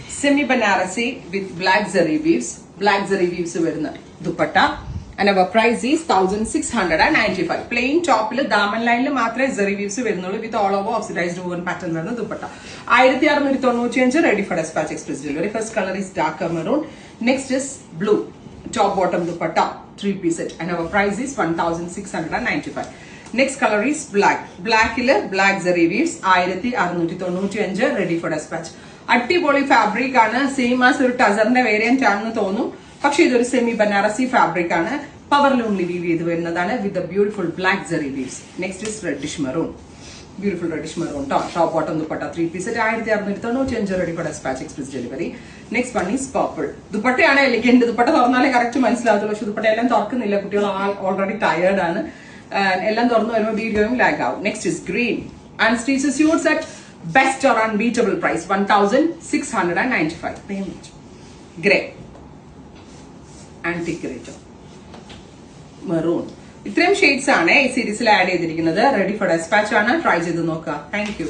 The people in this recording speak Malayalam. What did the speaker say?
Semi Banarasi with black zari weaves. Black zari weaves വരുന്ന dupatta. And our price is 1695. Plain top daman line മാത്രമേ zari weaves വരുന്നുള്ളൂ with all over oxidized woven pattern വരുന്ന dupatta. 1695 ready for dispatch express delivery. First color is darker maroon. Next is blue. Top bottom dupatta 3-piece set. And our price is 1695. Next color is black. Black black zari weaves 1695 ready for dispatch. അടിപൊളി ഫാബ്രിക് ആണ്. സെയിം ആസ് ഒരു ടസറിന്റെ വേരിയന്റ് ആണെന്ന് തോന്നും. പക്ഷെ ഇതൊരു സെമി ബനാറസി ഫാബ്രിക് ആണ്. പവർ ലൂൺലി വീവ് ചെയ്ത് വരുന്നതാണ് with a beautiful black Jerry weaves. Next is reddish maroon. Beautiful reddish maroon top bottom dupatta 3-piece set 1695 ready for dispatch express delivery. Next one is purple. ദുപ്പട്ടയാണ് എലിഗന്റ്. ദുപ്പട്ട തുറന്നാലേ കറക്റ്റ് മനസ്സിലാകത്തുള്ളൂ. പക്ഷെ ദുപ്പട്ട എല്ലാം തുറക്കുന്നില്ല. കുട്ടികൾ ഓൾറെഡി ടയേർഡ് ആണ്. എല്ലാം തുറന്നു വരുമ്പോൾ വീഡിയോയും ലാഗ് ആവും. Next is green and streets yours at best or unbeatable price 1695. Payment gray antique gray maroon. ഇത്രയും ഷെയ്ഡ്സ് ആണ് ഈ സീരീസിൽ ആഡ് ചെയ്തിരിക്കുന്നത്. റെഡി ഫോർ ഡെസ്പാച്ച് ആണ്. ട്രൈ ചെയ്ത് നോക്കുക. Thank you.